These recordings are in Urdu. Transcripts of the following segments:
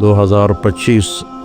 2025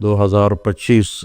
2025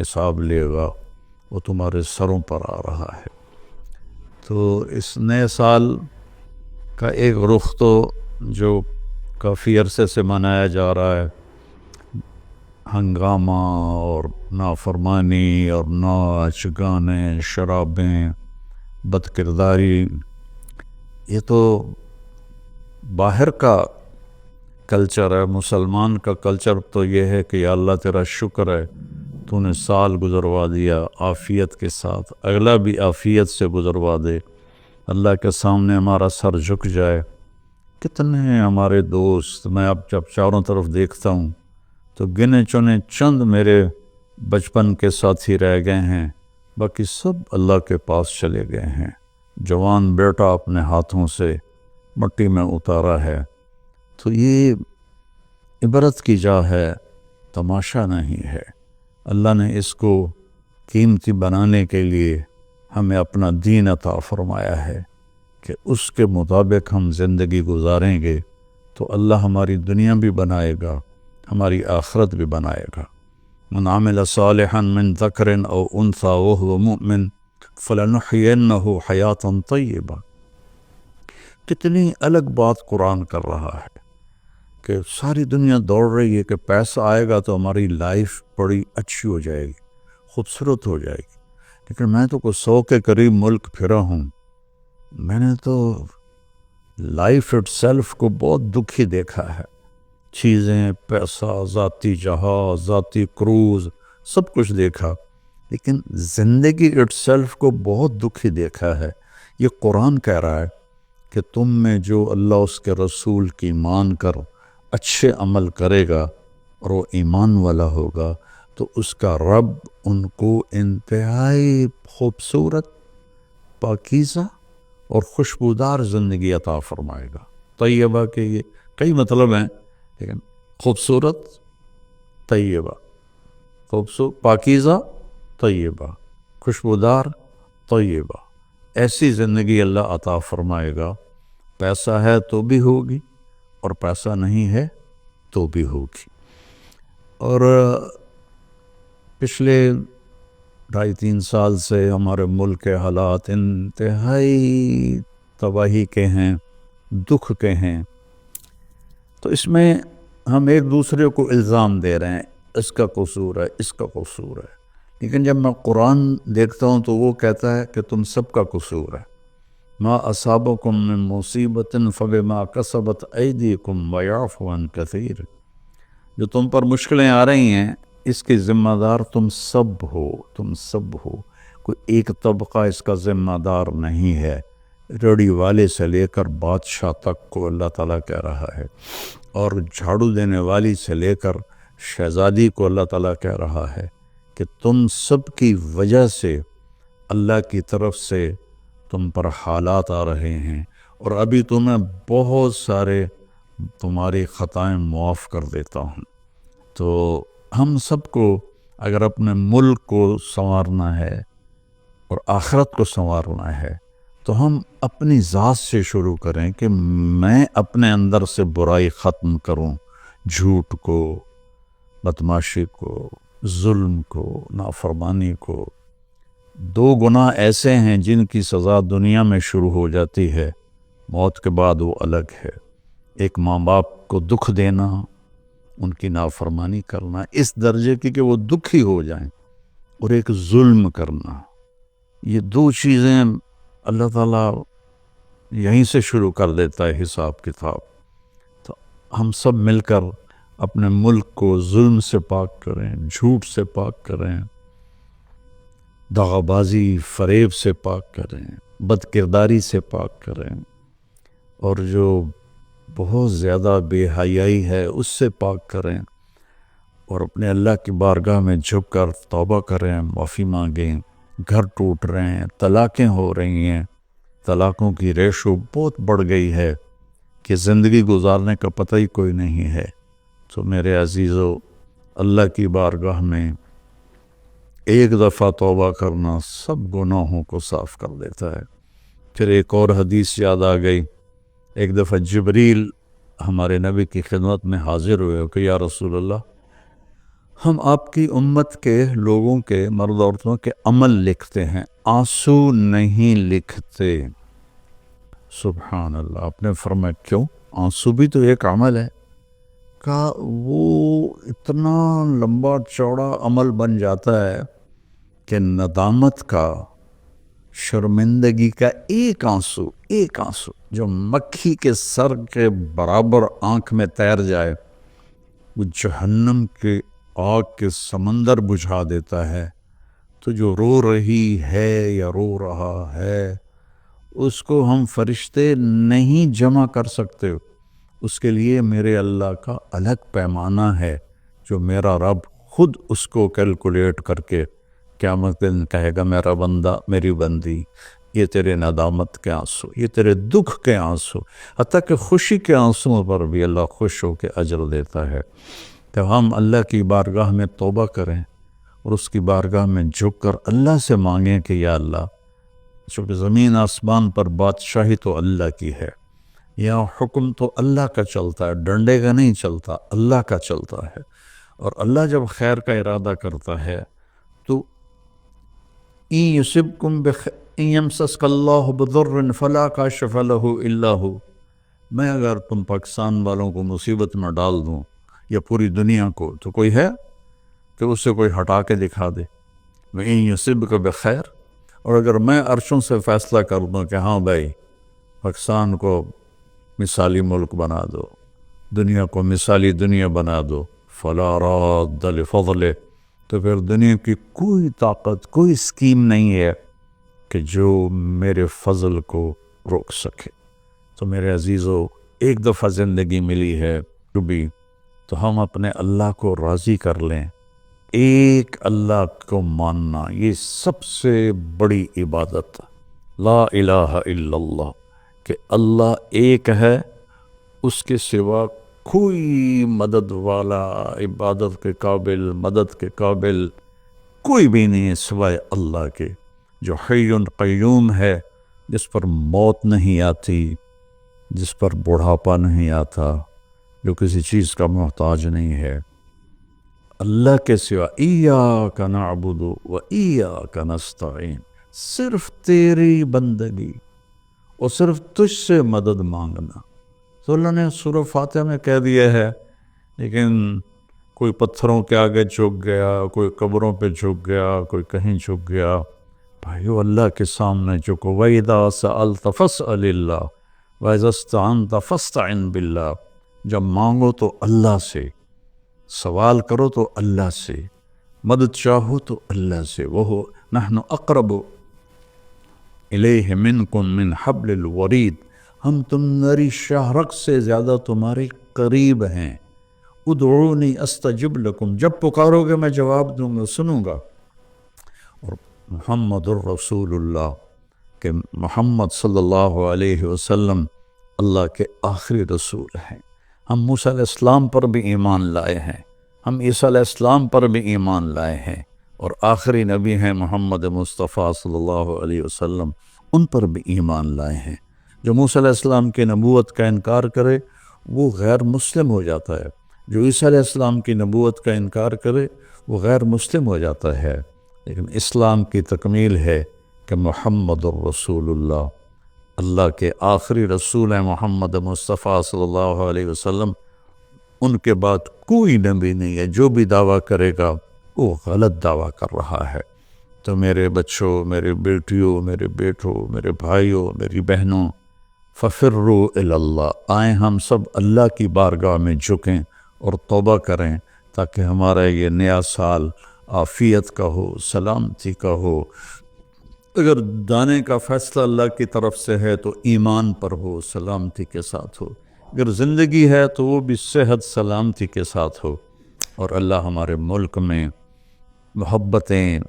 حساب لے گا وہ تمہارے سروں پر آ رہا ہے۔ تو اس نئے سال کا ایک رخ تو جو کافی عرصے سے منایا جا رہا ہے، ہنگامہ اور نافرمانی اور ناچ گانے، شرابیں، بد کرداری، یہ تو باہر کا کلچر ہے۔ مسلمان کا کلچر تو یہ ہے کہ یا اللہ تیرا شکر ہے تو نے سال گزروا دیا عافیت کے ساتھ، اگلا بھی عافیت سے گزروا دے، اللہ کے سامنے ہمارا سر جھک جائے۔ کتنے ہمارے دوست، میں اب جب چاروں طرف دیکھتا ہوں تو گنے چنے چند میرے بچپن کے ساتھی رہ گئے ہیں، باقی سب اللہ کے پاس چلے گئے ہیں۔ جوان بیٹا اپنے ہاتھوں سے مٹی میں اتارا ہے۔ تو یہ عبرت کی جا ہے، تماشا نہیں ہے۔ اللہ نے اس کو قیمتی بنانے کے لیے ہمیں اپنا دین عطا فرمایا ہے کہ اس کے مطابق ہم زندگی گزاریں گے تو اللہ ہماری دنیا بھی بنائے گا، ہماری آخرت بھی بنائے گا۔ من عمل صالحا من ذکر او انثى وهو مؤمن فلنحینہ حیاتا طیبہ۔ کتنی الگ بات قرآن کر رہا ہے کہ ساری دنیا دوڑ رہی ہے کہ پیسہ آئے گا تو ہماری لائف بڑی اچھی ہو جائے گی، خوبصورت ہو جائے گی، لیکن میں تو کوئی 100 کے قریب ملک پھرا ہوں، میں نے تو لائف اٹ سیلف کو بہت دکھی دیکھا ہے۔ چیزیں، پیسہ، ذاتی جہاز، ذاتی کروز، سب کچھ دیکھا، لیکن زندگی اٹ سیلف کو بہت دکھی دیکھا ہے۔ یہ قرآن کہہ رہا ہے کہ تم میں جو اللہ اس کے رسول کی مان کر اچھے عمل کرے گا اور وہ ایمان والا ہوگا تو اس کا رب ان کو انتہائی خوبصورت، پاکیزہ اور خوشبودار زندگی عطا فرمائے گا۔ طیبہ کے یہ کئی مطلب ہیں، لیکن خوبصورت، طیبہ، پاکیزہ، طیبہ، خوشبودار، طیبہ، ایسی زندگی اللہ عطا فرمائے گا۔ پیسہ ہے تو بھی ہوگی اور پیسہ نہیں ہے تو بھی ہوگی۔ اور پچھلے 2.5-3 سال سے ہمارے ملک کے حالات انتہائی تباہی کے ہیں، دکھ کے ہیں، تو اس میں ہم ایک دوسرے کو الزام دے رہے ہیں، اس کا قصور ہے، اس کا قصور ہے، لیکن جب میں قرآن دیکھتا ہوں تو وہ کہتا ہے کہ تم سب کا قصور ہے۔ ما اصابکم من مصیبت فبما کسبت ایدیکم ویعفو عن کثیر۔ جو تم پر مشکلیں آ رہی ہیں اس کے ذمہ دار تم سب ہو، تم سب ہو، کوئی ایک طبقہ اس کا ذمہ دار نہیں ہے۔ ریڑھی والے سے لے کر بادشاہ تک کو اللہ تعالیٰ کہہ رہا ہے، اور جھاڑو دینے والی سے لے کر شہزادی کو اللہ تعالیٰ کہہ رہا ہے کہ تم سب کی وجہ سے اللہ کی طرف سے تم پر حالات آ رہے ہیں، اور ابھی تمہیں بہت سارے تمہاری خطائیں معاف کر دیتا ہوں۔ تو ہم سب کو اگر اپنے ملک کو سنوارنا ہے اور آخرت کو سنوارنا ہے تو ہم اپنی ذات سے شروع کریں کہ میں اپنے اندر سے برائی ختم کروں، جھوٹ کو، بدمعاشی کو، ظلم کو، نافرمانی کو۔ 2 گناہ ایسے ہیں جن کی سزا دنیا میں شروع ہو جاتی ہے، موت کے بعد وہ الگ ہے۔ ایک ماں باپ کو دکھ دینا، ان کی نافرمانی کرنا اس درجے کی کہ وہ دکھی ہو جائیں، اور ایک ظلم کرنا، یہ 2 چیزیں اللہ تعالیٰ یہیں سے شروع کر دیتا ہے حساب کتاب۔ تو ہم سب مل کر اپنے ملک کو ظلم سے پاک کریں، جھوٹ سے پاک کریں، دغا بازی، فریب سے پاک کریں، بد کرداری سے پاک کریں، اور جو بہت زیادہ بے حیائی ہے اس سے پاک کریں، اور اپنے اللہ کی بارگاہ میں جھک کر توبہ کریں، معافی مانگیں۔ گھر ٹوٹ رہے ہیں، طلاقیں ہو رہی ہیں، طلاقوں کی ریشو بہت بڑھ گئی ہے کہ زندگی گزارنے کا پتہ ہی کوئی نہیں ہے۔ تو میرے عزیزو، اللہ کی بارگاہ میں ایک دفعہ توبہ کرنا سب گناہوں کو صاف کر دیتا ہے۔ پھر ایک اور حدیث یاد آ گئی، ایک دفعہ جبریل ہمارے نبی کی خدمت میں حاضر ہوئے کہ یا رسول اللہ، ہم آپ کی امت کے لوگوں کے مرد عورتوں کے عمل لکھتے ہیں، آنسو نہیں لکھتے۔ سبحان اللہ۔ آپ نے فرمایا کیوں؟ آنسو بھی تو ایک عمل ہے۔ کہا وہ اتنا لمبا چوڑا عمل بن جاتا ہے کہ ندامت کا، شرمندگی کا ایک آنسو جو مکھی کے سر کے برابر آنکھ میں تیر جائے، وہ جہنم کے آگ کے سمندر بجھا دیتا ہے۔ تو جو رو رہی ہے یا رو رہا ہے، اس کو ہم فرشتے نہیں جمع کر سکتے۔ اس کے لیے میرے اللہ کا الگ پیمانہ ہے، جو میرا رب خود اس کو کیلکولیٹ کر کے قیامت دن کہے گا، میرا بندہ، میری بندی، یہ تیرے ندامت کے آنسو، یہ تیرے دکھ کے آنسو، حتیٰ کہ خوشی کے آنسوں پر بھی اللہ خوش ہو کے اجر دیتا ہے۔ تو ہم اللہ کی بارگاہ میں توبہ کریں اور اس کی بارگاہ میں جھک کر اللہ سے مانگیں کہ یا اللہ، چونکہ زمین آسمان پر بادشاہی تو اللہ کی ہے، یا حکم تو اللہ کا چلتا ہے، ڈنڈے کا نہیں چلتا، اللہ کا چلتا ہے۔ اور اللہ جب خیر کا ارادہ کرتا ہے تو إِن يَمْسَسْكَ اللَّهُ بِضُرٍّ فَلَا كَاشِفَ لَهُ إِلَّا هُوَ۔ میں اگر تم پاکستان والوں کو مصیبت میں ڈال دوں یا پوری دنیا کو، تو کوئی ہے کہ اس سے کوئی ہٹا کے دکھا دے؟ وَإِن يُصِبْكَ بِخَيْرٍ، اور اگر میں عرشوں سے فیصلہ کر دوں کہ ہاں بھائی پاکستان کو مثالی ملک بنا دو، دنیا کو مثالی دنیا بنا دو، فَلَا رَادَّ لِفَضْلِهِ، تو پھر دنیا کی کوئی طاقت، کوئی اسکیم نہیں ہے کہ جو میرے فضل کو روک سکے۔ تو میرے عزیزو، ایک دفعہ زندگی ملی ہے جو بھی، تو ہم اپنے اللہ کو راضی کر لیں۔ ایک اللہ کو ماننا، یہ سب سے بڑی عبادت، لا الہ الا اللہ، کہ اللہ ایک ہے، اس کے سوا کوئی مدد والا، عبادت کے قابل، مدد کے قابل کوئی بھی نہیں ہے سوائے اللہ کے، جو حی قیوم ہے، جس پر موت نہیں آتی، جس پر بڑھاپا نہیں آتا، جو کسی چیز کا محتاج نہیں ہے۔ اللہ کے سوا ایاک نعبد و ایاک نستعین، صرف تیری بندگی اور صرف تجھ سے مدد مانگنا۔ تو اللہ نے سورہ فاتحہ میں کہہ دیا ہے، لیکن کوئی پتھروں کے آگے جھک گیا، کوئی قبروں پہ جھک گیا، کوئی کہیں جھک گیا۔ بھائیو، اللہ کے سامنے جھکو۔ وَإِذَا سَأَلْتَ فَاسْأَلِ اللَّهَ وَإِذَا اسْتَعَنْتَ فَاسْتَعِنْ بِاللَّهِ، جب مانگو تو اللہ سے، سوال کرو تو اللہ سے، مدد چاہو تو اللہ سے۔ وہ نحن اقرب الیہ منکم من حبل الورید، ہم تمہاری شاہرگ سے زیادہ تمہارے قریب ہیں۔ ادعونی استجب لکم، جب پکارو گے میں جواب دوں گا، سنوں گا۔ اور محمد الرسول اللہ، کہ محمد صلی اللہ علیہ وسلم اللہ کے آخری رسول ہیں۔ ہم موسیٰ علیہ السلام پر بھی ایمان لائے ہیں، ہم عیسیٰ علیہ السلام پر بھی ایمان لائے ہیں، اور آخری نبی ہیں محمد مصطفیٰ صلی اللہ علیہ وسلم، ان پر بھی ایمان لائے ہیں۔ جو موسیٰ علیہ السلام کی نبوت کا انکار کرے وہ غیر مسلم ہو جاتا ہے، جو عیسیٰ علیہ السلام کی نبوت کا انکار کرے وہ غیر مسلم ہو جاتا ہے۔ لیکن اسلام کی تکمیل ہے کہ محمد الرسول اللہ، اللہ کے آخری رسول ہیں محمد مصطفیٰ صلی اللہ علیہ وسلم، ان کے بعد کوئی نبی نہیں ہے۔ جو بھی دعویٰ کرے گا وہ غلط دعویٰ کر رہا ہے۔ تو میرے بچوں، میرے بیٹیوں، میرے بیٹوں، میرے بھائیوں، میری بہنوں، ففروا الی اللہ، آئیں ہم سب اللہ کی بارگاہ میں جھکیں اور توبہ کریں، تاکہ ہمارا یہ نیا سال عافیت کا ہو، سلامتی کا ہو۔ اگر دانے کا فیصلہ اللہ کی طرف سے ہے تو ایمان پر ہو، سلامتی کے ساتھ ہو۔ اگر زندگی ہے تو وہ بھی صحت سلامتی کے ساتھ ہو، اور اللہ ہمارے ملک میں محبتیں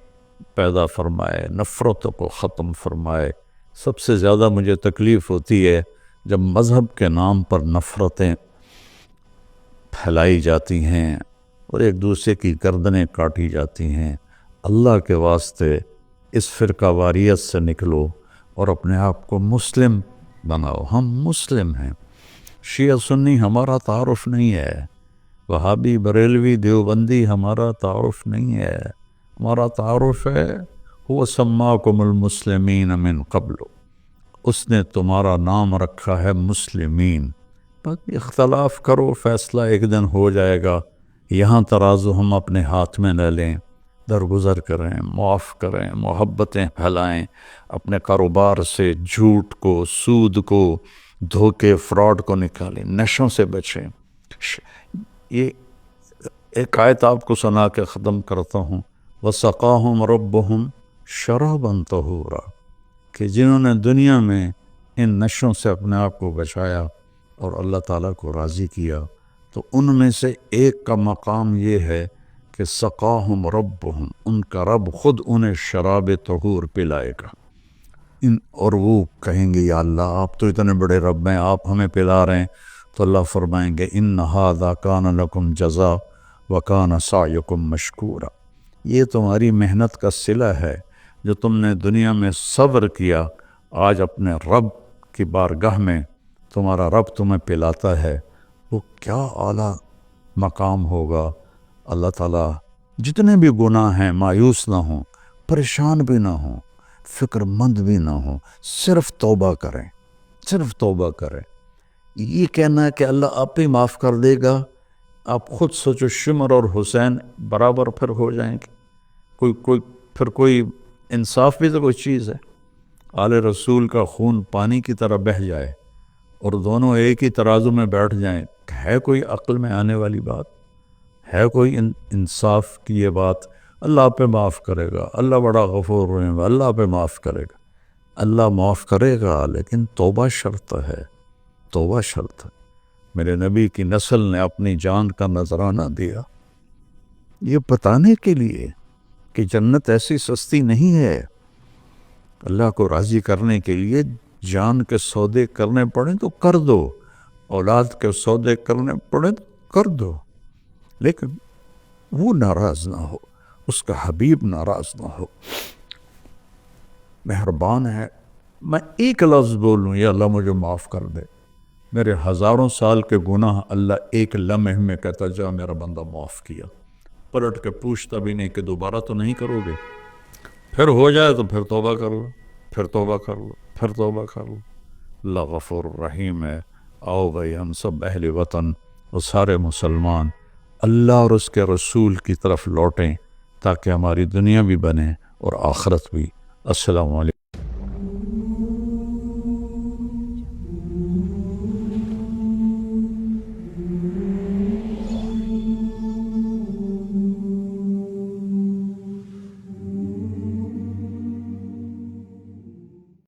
پیدا فرمائے، نفرتوں کو ختم فرمائے۔ سب سے زیادہ مجھے تکلیف ہوتی ہے جب مذہب کے نام پر نفرتیں پھیلائی جاتی ہیں اور ایک دوسرے کی گردنیں کاٹی جاتی ہیں۔ اللہ کے واسطے اس فرقہ واریت سے نکلو اور اپنے آپ کو مسلم بناؤ۔ ہم مسلم ہیں، شیعہ سنی ہمارا تعارف نہیں ہے، وہابی بریلوی دیوبندی ہمارا تعارف نہیں ہے، ہمارا تعارف ہے وہ سماکم المسلمین من قبل، اس نے تمہارا نام رکھا ہے مسلمین۔ باقی اختلاف کرو، فیصلہ ایک دن ہو جائے گا۔ یہاں ترازو ہم اپنے ہاتھ میں لے لیں، درگزر کریں، معاف کریں، محبتیں پھیلائیں، اپنے کاروبار سے جھوٹ کو، سود کو، دھوکے، فراڈ کو نکالیں، نشوں سے بچیں۔ یہ ایک آیت آپ کو سنا کے ختم کرتا ہوں، وَسَقَاهُمْ رَبُّهُمْ شَرَابًا طَهُورًا، کہ جنہوں نے دنیا میں ان نشوں سے اپنے آپ کو بچایا اور اللہ تعالیٰ کو راضی کیا، تو ان میں سے ایک کا مقام یہ ہے کہ سقاہم ربہم، ان کا رب خود انہیں شراب طہور پلائے گا۔ اور وہ کہیں گے یا اللہ آپ تو اتنے بڑے رب ہیں، آپ ہمیں پلا رہے ہیں، تو اللہ فرمائیں گے ان ھذا کان لکم جزاء وکان سعیکم مشکورا، یہ تمہاری محنت کا صلہ ہے جو تم نے دنیا میں صبر کیا، آج اپنے رب کی بارگاہ میں تمہارا رب تمہیں پلاتا ہے، وہ کیا اعلیٰ مقام ہوگا۔ اللہ تعالیٰ جتنے بھی گناہ ہیں مایوس نہ ہوں، پریشان بھی نہ ہوں، فکر مند بھی نہ ہوں، صرف توبہ کریں، صرف توبہ کریں۔ یہ کہنا ہے کہ اللہ آپ ہی معاف کر دے گا، آپ خود سوچو شمر اور حسین برابر پھر ہو جائیں گے، کوئی انصاف بھی تو کوئی چیز ہے۔ آل رسول کا خون پانی کی طرح بہہ جائے اور دونوں ایک ہی ترازو میں بیٹھ جائیں، ہے کوئی عقل میں آنے والی بات؟ ہے کوئی انصاف کی یہ بات؟ اللہ آپ پہ معاف کرے گا، اللہ بڑا غفور رحیم، اللہ آپ پہ معاف کرے گا، اللہ معاف کرے گا، لیکن توبہ شرط ہے، توبہ شرط ہے۔ میرے نبی کی نسل نے اپنی جان کا نذرانہ دیا یہ بتانے کے لیے کہ جنت ایسی سستی نہیں ہے۔ اللہ کو راضی کرنے کے لیے جان کے سودے کرنے پڑیں تو کر دو، اولاد کے سودے کرنے پڑیں تو کر دو، لیکن وہ ناراض نہ ہو، اس کا حبیب ناراض نہ ہو۔ مہربان ہے، میں ایک لفظ بولوں یا اللہ مجھے معاف کر دے، میرے ہزاروں سال کے گناہ اللہ ایک لمحے میں کہتا جا میرا بندہ معاف کیا، پلٹ کے پوچھتا بھی نہیں کہ دوبارہ تو نہیں کرو گے، پھر ہو جائے تو پھر توبہ کر لو، پھر توبہ کر لو، پھر توبہ کر لو۔ اللہ غفور رحیم ہے۔ آؤ بھائی ہم سب اہل وطن اور سارے مسلمان اللہ اور اس کے رسول کی طرف لوٹیں تاکہ ہماری دنیا بھی بنے اور آخرت بھی۔ السلام علیکم۔